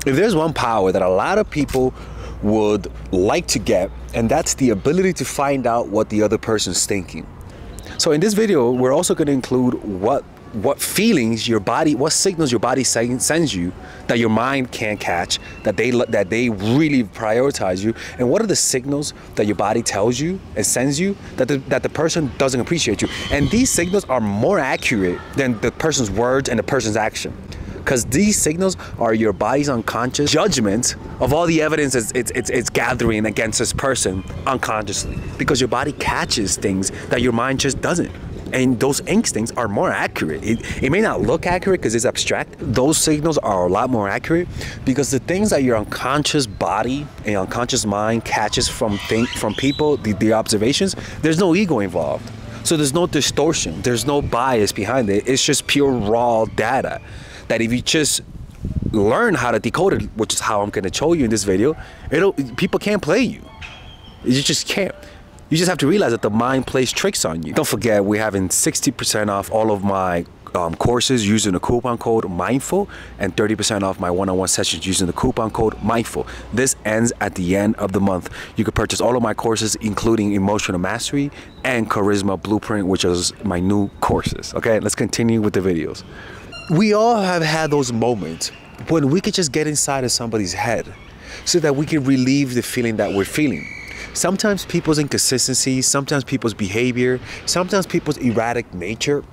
If there's one power that a lot of people would like to get, and that's the ability to find out what the other person's thinking. So in this video, we're also going to include what feelings your body, what signals your body sends you that your mind can't catch, that they really prioritize you, and what are the signals that your body tells you and sends you that the person doesn't appreciate you. And these signals are more accurate than the person's words and the person's action, because these signals are your body's unconscious judgment of all the evidence it's gathering against this person unconsciously, because your body catches things that your mind just doesn't. And those instincts are more accurate. It may not look accurate because it's abstract. Those signals are a lot more accurate because the things that your unconscious body and unconscious mind catches from people, the observations, there's no ego involved. So there's no distortion, there's no bias behind it. It's just pure raw data that if you just learn how to decode it, which is how I'm gonna show you in this video, people can't play you. You just can't. You just have to realize that the mind plays tricks on you. Don't forget, we're having 60% off all of my courses using the coupon code MINDFUL, and 30% off my one-on-one sessions using the coupon code MINDFUL. This ends at the end of the month. You can purchase all of my courses, including Emotional Mastery and Charisma Blueprint, which is my new courses. Okay, let's continue with the videos. We all have had those moments when we could just get inside of somebody's head so that we can relieve the feeling that we're feeling. Sometimes people's inconsistencies, sometimes people's behavior, sometimes people's erratic nature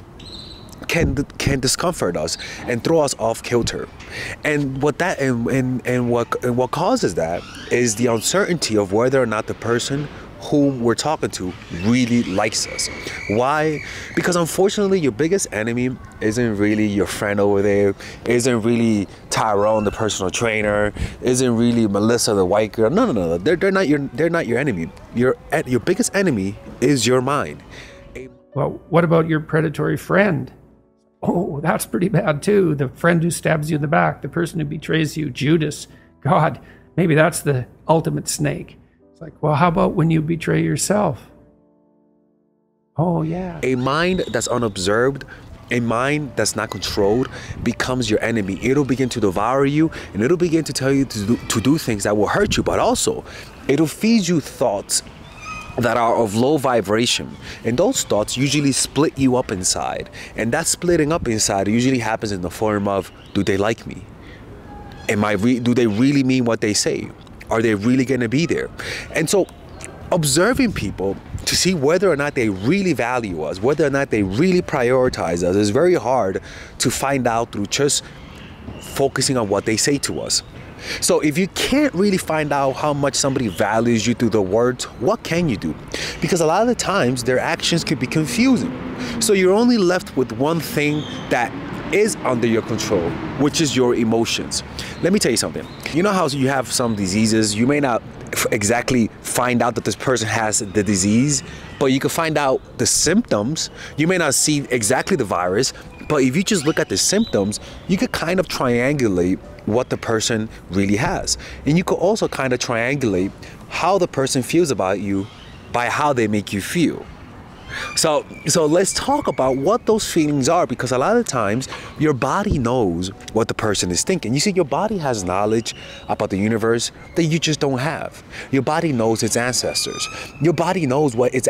can discomfort us and throw us off kilter. And what causes that is the uncertainty of whether or not the person whom we're talking to really likes us. Why? Because unfortunately, your biggest enemy isn't really your friend over there, isn't really Tyrone, the personal trainer, isn't really Melissa, the white girl. No. They're not your enemy. Your biggest enemy is your mind. Well, what about your predatory friend? Oh, that's pretty bad too. The friend who stabs you in the back, the person who betrays you, Judas. God, maybe that's the ultimate snake. It's like, well, how about when you betray yourself? Oh, yeah. A mind that's unobserved, a mind that's not controlled, becomes your enemy. It'll begin to devour you, and it'll begin to tell you to do things that will hurt you, but also it'll feed you thoughts that are of low vibration, and those thoughts usually split you up inside. And that splitting up inside usually happens in the form of, do they like me? Do they really mean what they say? Are they really going to be there? And so observing people to see whether or not they really value us, whether or not they really prioritize us, is very hard to find out through just focusing on what they say to us. So if you can't really find out how much somebody values you through the words, what can you do? Because a lot of the times their actions can be confusing. So you're only left with one thing that is under your control, which is your emotions. Let me tell you something. You know how you have some diseases, you may not exactly find out that this person has the disease, but you can find out the symptoms. You may not see exactly the virus, but if you just look at the symptoms, you could kind of triangulate what the person really has. And you could also kind of triangulate how the person feels about you by how they make you feel. So let's talk about what those feelings are, because a lot of times your body knows what the person is thinking. You see, your body has knowledge about the universe that you just don't have. Your body knows its ancestors. Your body knows what its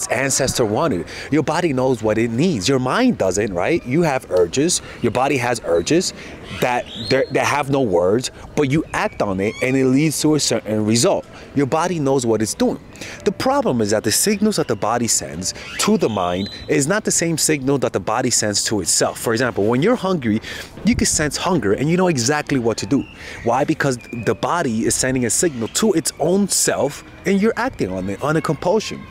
ancestor wanted. Your body knows what it needs. Your mind doesn't, right? You have urges. Your body has urges that have no words, but you act on it and it leads to a certain result. Your body knows what it's doing. The problem is that the signals that the body sends to the mind is not the same signal that the body sends to itself. For example, when you're hungry, you can sense hunger and you know exactly what to do. Why? Because the body is sending a signal to its own self and you're acting on it, on a compulsion.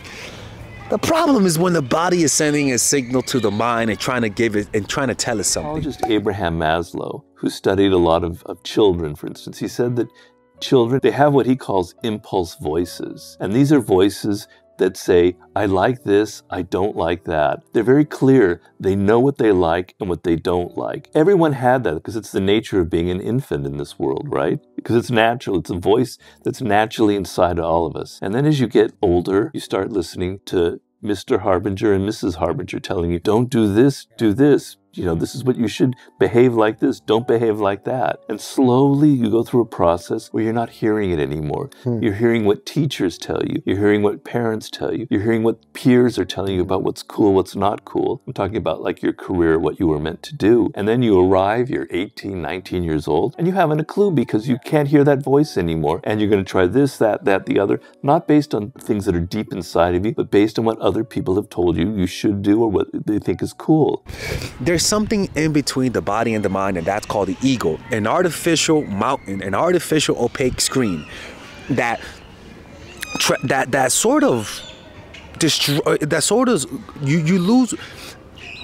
The problem is when the body is sending a signal to the mind and trying to give it and trying to tell it something. Just Abraham Maslow, who studied a lot of children, for instance, he said that children, they have what he calls impulse voices. And these are voices that say, I like this, I don't like that. They're very clear. They know what they like and what they don't like. Everyone had that because it's the nature of being an infant in this world, right? Because it's natural. It's a voice that's naturally inside of all of us. And then as you get older, you start listening to Mr. Harbinger and Mrs. Harbinger telling you, don't do this, this is what you should behave like this, don't behave like that. And slowly you go through a process where you're not hearing it anymore. You're hearing what teachers tell you. You're hearing what parents tell you. You're hearing what peers are telling you about what's cool, what's not cool. I'm talking about like your career, what you were meant to do. And then you arrive, you're 18, 19 years old, and you haven't a clue because you can't hear that voice anymore. And you're going to try this, that, the other, not based on things that are deep inside of you, but based on what other people have told you should do or what they think is cool. There's something in between the body and the mind, and that's called the ego, an artificial mountain, an artificial opaque screen that sort of destroy, that sort of you lose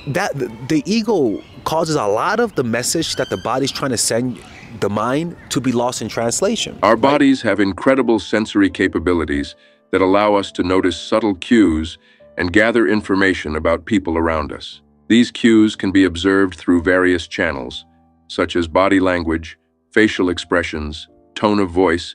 that. The ego causes a lot of the message that the body's trying to send the mind to be lost in translation. Our bodies have incredible sensory capabilities that allow us to notice subtle cues and gather information about people around us. These cues can be observed through various channels, such as body language, facial expressions, tone of voice,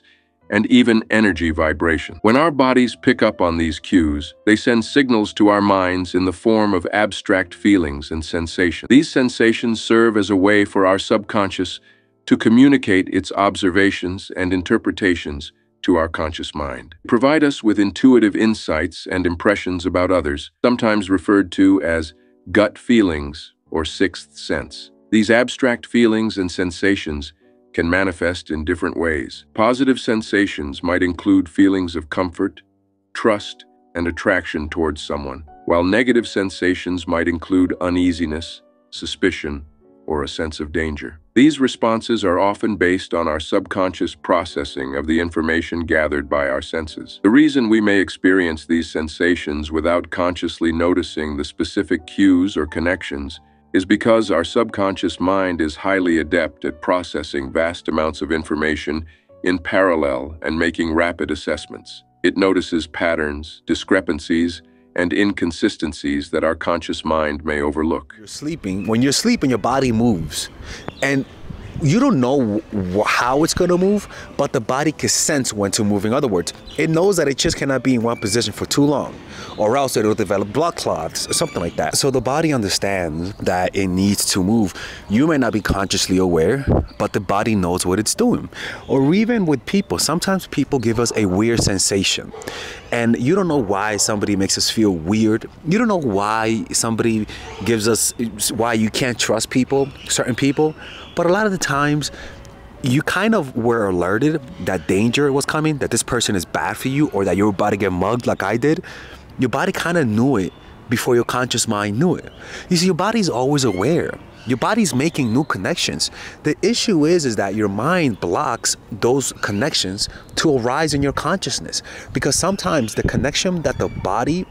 and even energy vibration. When our bodies pick up on these cues, they send signals to our minds in the form of abstract feelings and sensations. These sensations serve as a way for our subconscious to communicate its observations and interpretations to our conscious mind. They provide us with intuitive insights and impressions about others, sometimes referred to as gut feelings or sixth sense. These abstract feelings and sensations can manifest in different ways. Positive sensations might include feelings of comfort, trust, and attraction towards someone, while negative sensations might include uneasiness, suspicion, or a sense of danger. These responses are often based on our subconscious processing of the information gathered by our senses. The reason we may experience these sensations without consciously noticing the specific cues or connections is because our subconscious mind is highly adept at processing vast amounts of information in parallel and making rapid assessments. It notices patterns, discrepancies, and inconsistencies that our conscious mind may overlook. When you're sleeping, your body moves. And you don't know how it's going to move, but the body can sense when to move. In other words, it knows that it just cannot be in one position for too long, or else it'll develop blood clots or something like that. So the body understands that it needs to move. You may not be consciously aware, but the body knows what it's doing. Or even with people, sometimes people give us a weird sensation, and you don't know why somebody makes us feel weird. You don't know why somebody gives us, why you can't trust people, certain people. But a lot of the times, you kind of were alerted that danger was coming, that this person is bad for you, or that you're about to get mugged like I did. Your body kind of knew it before your conscious mind knew it. You see, your body's always aware. Your body's making new connections. The issue is that your mind blocks those connections to arise in your consciousness. Because sometimes the connection that the body,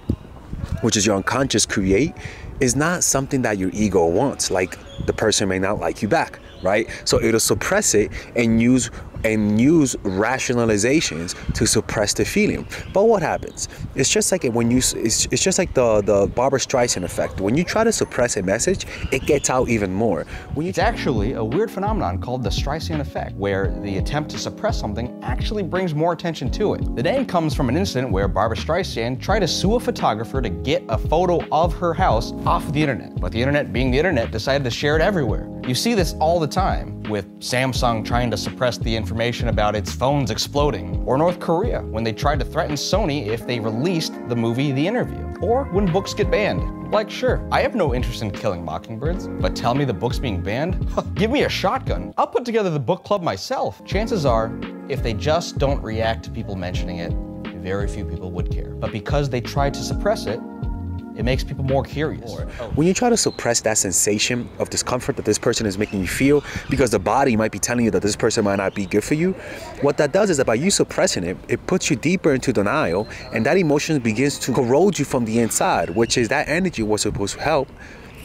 which is your unconscious, create is not something that your ego wants. Like, the person may not like you back, right? So it'll suppress it and use rationalizations to suppress the feeling. But what happens? It's just like it's just like the Barbra Streisand effect. When you try to suppress a message, it gets out even more. It's actually a weird phenomenon called the Streisand effect, where the attempt to suppress something actually brings more attention to it. The name comes from an incident where Barbra Streisand tried to sue a photographer to get a photo of her house off the internet. But the internet, being the internet, decided to share it everywhere. You see this all the time, with Samsung trying to suppress the information about its phones exploding, or North Korea when they tried to threaten Sony if they released the movie The Interview, or when books get banned. Like, sure, I have no interest in killing mockingbirds, but tell me the book's being banned? Give me a shotgun. I'll put together the book club myself. Chances are, if they just don't react to people mentioning it, very few people would care. But because they tried to suppress it, it makes people more curious. When you try to suppress that sensation of discomfort that this person is making you feel, because the body might be telling you that this person might not be good for you, what that does is that by you suppressing it, it puts you deeper into denial, and that emotion begins to corrode you from the inside, which is that energy was supposed to help,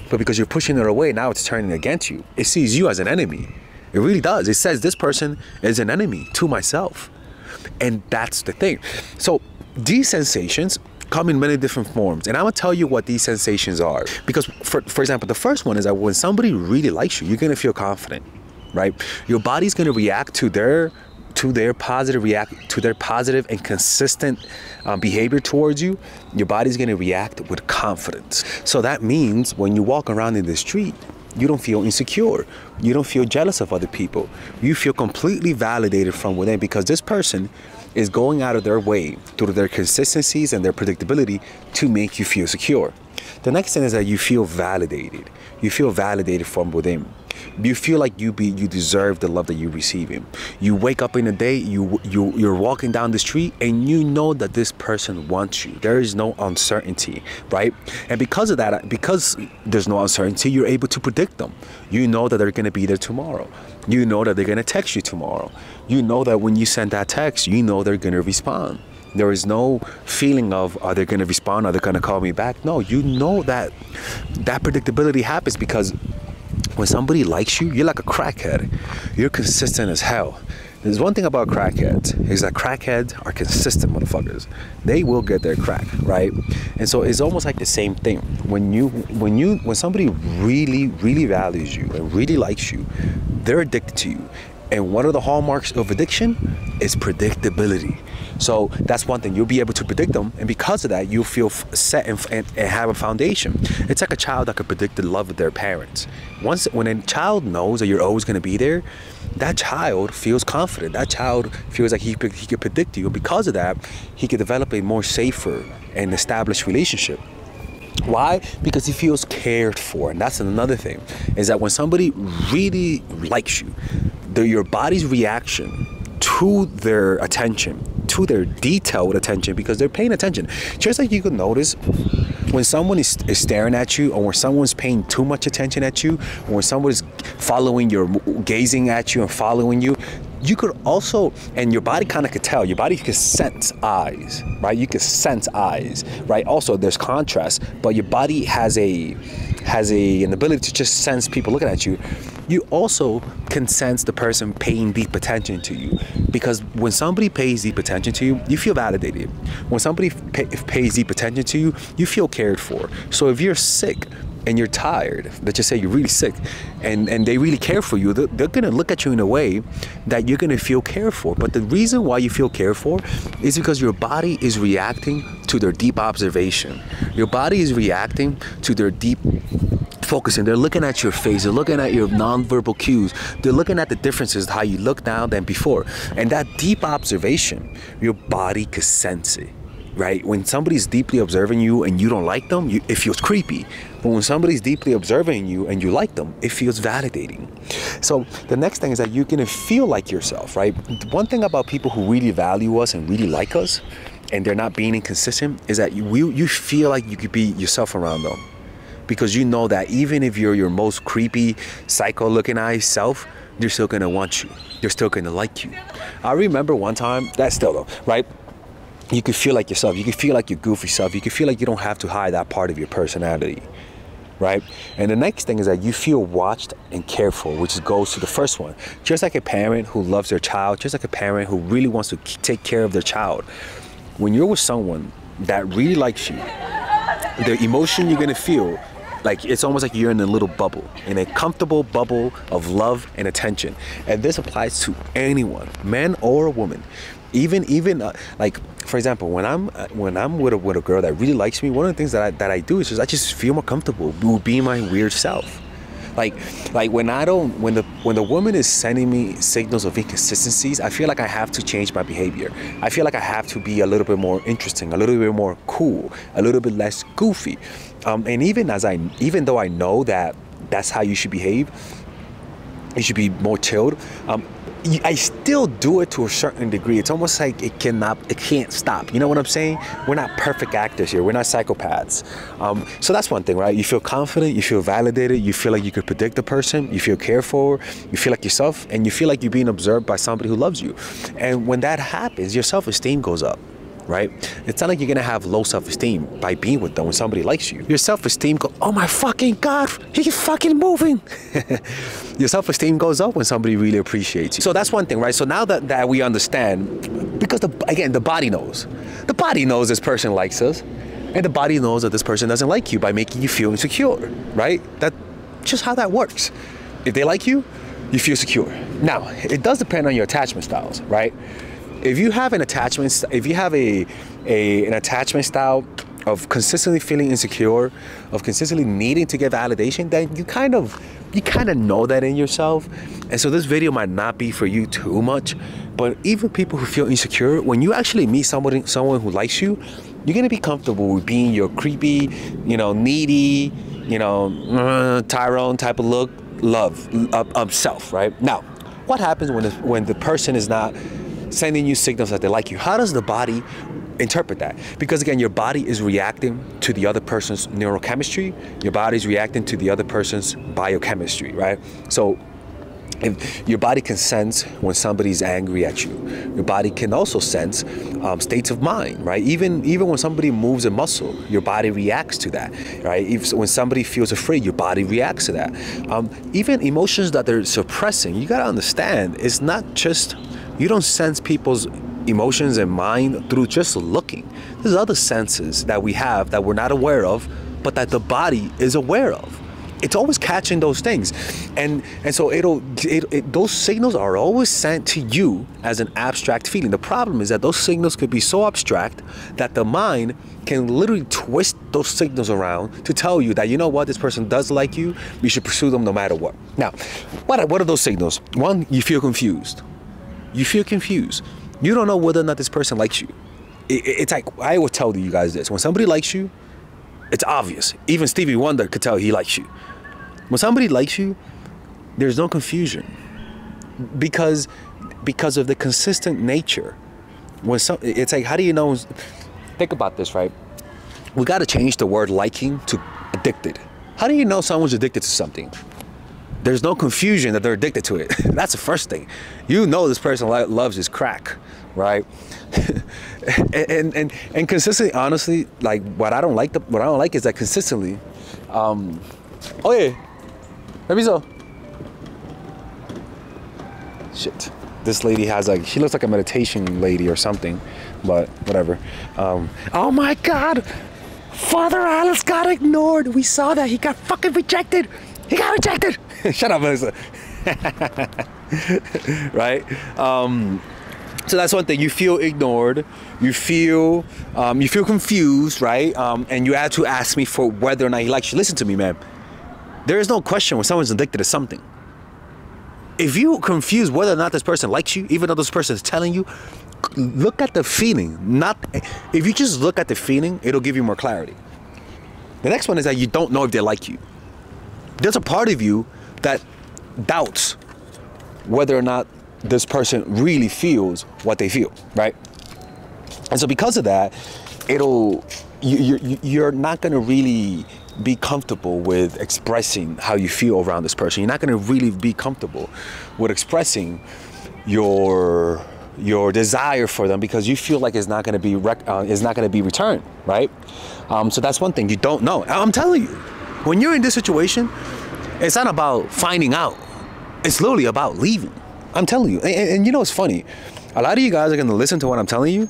but because you're pushing it away, now it's turning against you. It sees you as an enemy. It really does. It says this person is an enemy to myself. And that's the thing. So these sensations come in many different forms, and I'm gonna tell you what these sensations are. Because for example, the first one is that when somebody really likes you, you're gonna feel confident, right? Your body's gonna react to their positive and consistent behavior towards you. Your body's gonna react with confidence. So that means when you walk around in the street, you don't feel insecure. You don't feel jealous of other people. You feel completely validated from within because this person is going out of their way through their consistencies and their predictability to make you feel secure. The next thing is that you feel validated. You feel validated from within. You feel like you deserve the love that you're receiving. You wake up in the day, you're walking down the street, and you know that this person wants you. There is no uncertainty, right? And because of that, because there's no uncertainty, you're able to predict them. You know that they're going to be there tomorrow. You know that they're going to text you tomorrow. You know that when you send that text, you know they're going to respond. There is no feeling of, are they going to respond? Are they going to call me back? No, you know that predictability happens because when somebody likes you, you're like a crackhead. You're consistent as hell. There's one thing about crackheads is that crackheads are consistent motherfuckers. They will get their crack, right? And so it's almost like the same thing. When somebody really, really values you and really likes you, they're addicted to you. And one of the hallmarks of addiction is predictability. So that's one thing. You'll be able to predict them, and because of that, you'll feel set and have a foundation. It's like a child that could predict the love of their parents. When a child knows that you're always going to be there, that child feels confident. That child feels like he could predict you. And because of that, he could develop a more safer and established relationship. Why? Because he feels cared for. And that's another thing, is that when somebody really likes you, your body's reaction to their attention, to their detailed attention, because they're paying attention. Just like you could notice when someone is staring at you, or when someone's paying too much attention at you, or when someone's gazing at you and following you, you could also, and your body kind of could tell, your body could sense eyes, right? You could sense eyes, right? Also, there's contrast, but your body has an ability to just sense people looking at you. You also can sense the person paying deep attention to you, because when somebody pays deep attention to you, you feel validated. When somebody pays deep attention to you, you feel cared for. So if you're sick and you're tired, let's just say you're really sick, and they really care for you, they're gonna look at you in a way that you're gonna feel cared for. But the reason why you feel cared for is because your body is reacting to their deep observation. Your body is reacting to their deep focusing. They're looking at your face. They're looking at your nonverbal cues. They're looking at the differences, how you look now than before. And that deep observation, your body can sense it, right? When somebody's deeply observing you and you don't like them, it feels creepy. But when somebody's deeply observing you and you like them, it feels validating. So the next thing is that you're gonna feel like yourself, right? One thing about people who really value us and really like us, and they're not being inconsistent, is that you feel like you could be yourself around them. Because you know that even if you're your most creepy, psycho-looking eyes self, they're still gonna want you. They're still gonna like you. I remember one time, that's still though, right? You could feel like yourself. You could feel like your goofy self. You could feel like you don't have to hide that part of your personality, right? And the next thing is that you feel watched and cared for, which goes to the first one. Just like a parent who loves their child, just like a parent who really wants to take care of their child. When you're with someone that really likes you, the emotion you're gonna feel, like it's almost like you're in a little bubble, in a comfortable bubble of love and attention. And this applies to anyone, man or woman. Even like, for example, when I'm with a girl that really likes me, one of the things that I do is I just feel more comfortable being my weird self. Like when the woman is sending me signals of inconsistencies, I feel like I have to change my behavior. I feel like I have to be a little bit more interesting, a little bit more cool, a little bit less goofy. And even though I know that that's how you should behave, you should be more chilled. I still do it to a certain degree. It's almost like it can't stop. You know what I'm saying? We're not perfect actors here. We're not psychopaths. So that's one thing, right? You feel confident, you feel validated, you feel like you could predict the person, you feel cared for, you feel like yourself, and you feel like you're being observed by somebody who loves you. And when that happens, your self-esteem goes up, right? It's not like you're gonna have low self-esteem by being with them when somebody likes you. Your self-esteem goes, oh my fucking God, he's fucking moving. Your self-esteem goes up when somebody really appreciates you. So that's one thing, right? So now that we understand, because the body knows. The body knows this person likes us, and the body knows that this person doesn't like you by making you feel insecure, right? That's just how that works. If they like you, you feel secure. Now, it does depend on your attachment styles, right? If you have an attachment style of consistently feeling insecure, of consistently needing to get validation, then you kind of know that in yourself. And so this video might not be for you too much, but even people who feel insecure, when you actually meet someone who likes you, you're gonna be comfortable with being your creepy, needy, Tyrone type of look, self, right? Now, what happens when the person is not sending you signals that they like you? How does the body interpret that? Because again, your body is reacting to the other person's neurochemistry. Your body is reacting to the other person's biochemistry, right? So if your body can sense when somebody's angry at you. Your body can also sense states of mind, right? Even when somebody moves a muscle, your body reacts to that, right? When somebody feels afraid, your body reacts to that. Even emotions that they're suppressing, you gotta understand, it's not just, you don't sense people's emotions and mind through just looking. There's other senses that we have that we're not aware of, but that the body is aware of. It's always catching those things, and so those signals are always sent to you as an abstract feeling. The problem is that those signals could be so abstract that the mind can literally twist those signals around to tell you that, you know what, this person does like you, you should pursue them no matter what. Now, what are those signals? One, you feel confused. You feel confused. You don't know whether or not this person likes you. It's like, I will tell you guys this, when somebody likes you, it's obvious. Even Stevie Wonder could tell he likes you. When somebody likes you, there's no confusion because of the consistent nature. It's like, how do you know? Think about this, right? We got to change the word liking to addicted. How do you know someone's addicted to something? There's no confusion that they're addicted to it. That's the first thing. You know this person loves his crack, right? and consistently, honestly, like what I don't like is that consistently. Oh yeah, maybe so. Shit, this lady has she looks like a meditation lady or something, but whatever. Oh my God, Father Alex got ignored. We saw that. He got fucking rejected. He got rejected. Shut up, Melissa. Right? So that's one thing. You feel ignored. You feel confused, right? And you had to ask me for whether or not he likes you. Listen to me, man. There is no question when someone's addicted to something. If you confuse whether or not this person likes you, even though this person is telling you, look at the feeling. If you just look at the feeling, it'll give you more clarity. The next one is that you don't know if they like you. There's a part of you that doubts whether or not this person really feels what they feel, right? And so because of that, you're not going to really be comfortable with expressing how you feel around this person. You're not going to really be comfortable with expressing your desire for them because you feel like it's not going to be returned, right? So that's one thing you don't know. I'm telling you, when you're in this situation, it's not about finding out. It's literally about leaving. I'm telling you. And you know what's funny? A lot of you guys are going to listen to what I'm telling you.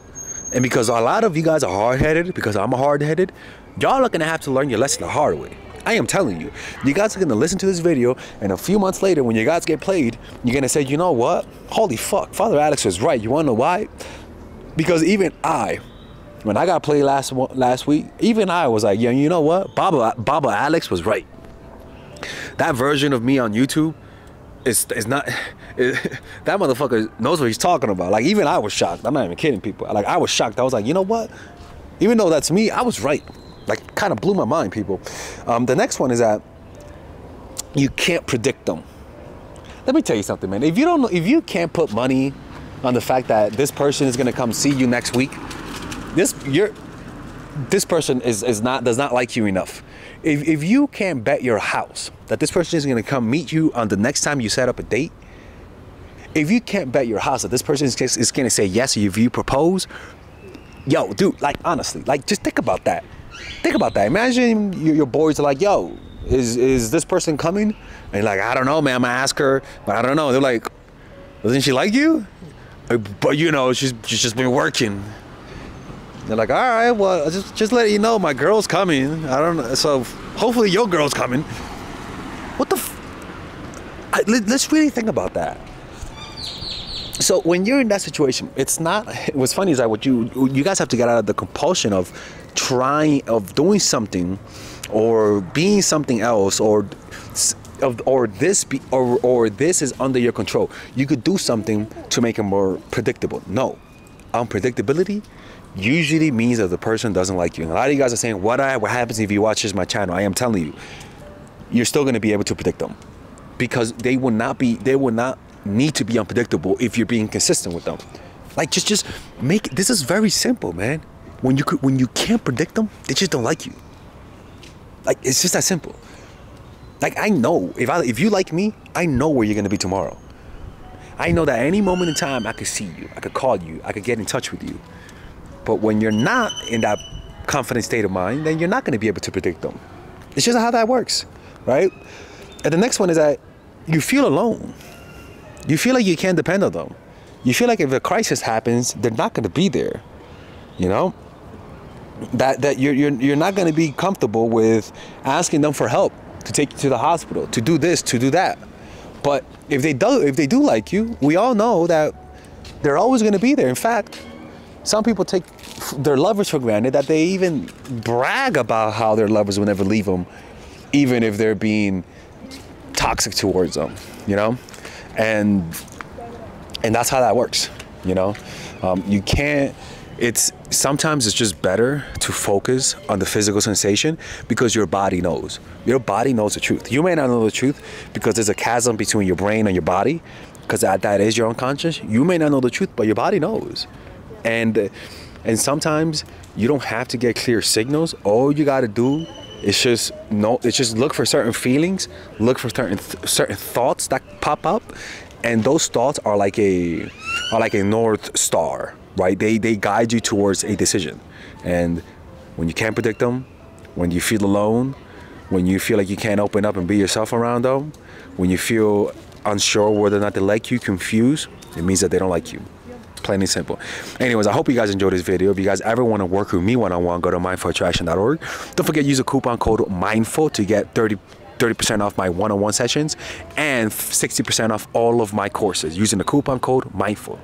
And because a lot of you guys are hard-headed, because I'm hard-headed, y'all are going to have to learn your lesson the hard way. I am telling you. You guys are going to listen to this video, and a few months later, when your guys get played, you're going to say, you know what? Holy fuck, Father Alex was right. You want to know why? Because even when I got played last week, even I was like, yeah, you know what? Baba Alex was right. That version of me on YouTube is not. That motherfucker knows what he's talking about. Like, even I was shocked. I'm not even kidding, people. Like, I was shocked. I was like, you know what? Even though that's me, I was right. Like, kind of blew my mind, people. The next one is that you can't predict them. Let me tell you something, man. If you can't put money on the fact that this person is gonna come see you next week, this person does not like you enough. If you can't bet your house that this person is going to come meet you on the next time you set up a date, if you can't bet your house that this person is going to say yes if you propose, yo, dude, like, honestly, like, just think about that. Think about that. Imagine your boys are like, yo, is this person coming? And you're like, I don't know, man. I'm going to ask her, but I don't know. They're like, doesn't she like you? But, you know, she's just been working. They're like, all right, well, just let you know, my girl's coming. I don't know. So hopefully your girl's coming. What the? Let's really think about that. So when you're in that situation, it's not, what's funny is that what you guys have to get out of the compulsion of doing something or being something else, or this is under your control. You could do something to make it more predictable. No, unpredictability usually means that the person doesn't like you. And a lot of you guys are saying, what happens if you watch my channel? I am telling you, you're still going to be able to predict them, because they will not need to be unpredictable if you're being consistent with them. Like just make, this is very simple, man. When you can't predict them, they just don't like you. Like, it's just that simple. Like, I know if you like me, I know where you're gonna be tomorrow. I know that any moment in time I could see you, I could call you, I could get in touch with you. But when you're not in that confident state of mind, then you're not gonna be able to predict them. It's just how that works, right? And the next one is that you feel alone. You feel like you can't depend on them. You feel like if a crisis happens, they're not gonna be there, you know? That you're not going to be comfortable with asking them for help, to take you to the hospital, to do this, to do that. But if they do like you, we all know that they're always going to be there. In fact, some people take their lovers for granted, that they even brag about how their lovers will never leave them, even if they're being toxic towards them, you know? And that's how that works, you know? You can't. Sometimes it's just better to focus on the physical sensation, because your body knows. Your body knows the truth. You may not know the truth because there's a chasm between your brain and your body, because that is your unconscious. You may not know the truth, but your body knows. And sometimes you don't have to get clear signals. All you got to do is just look for certain feelings, look for certain thoughts that pop up, and those thoughts are like a North Star. Right? They guide you towards a decision. And when you can't predict them, when you feel alone, when you feel like you can't open up and be yourself around them, when you feel unsure whether or not they like you, confused, it means that they don't like you. Plain and simple. Anyways, I hope you guys enjoyed this video. If you guys ever want to work with me one-on-one, go to mindfulattraction.org. Don't forget, use the coupon code MINDFUL to get 30% off my one-on-one sessions and 60% off all of my courses using the coupon code MINDFUL.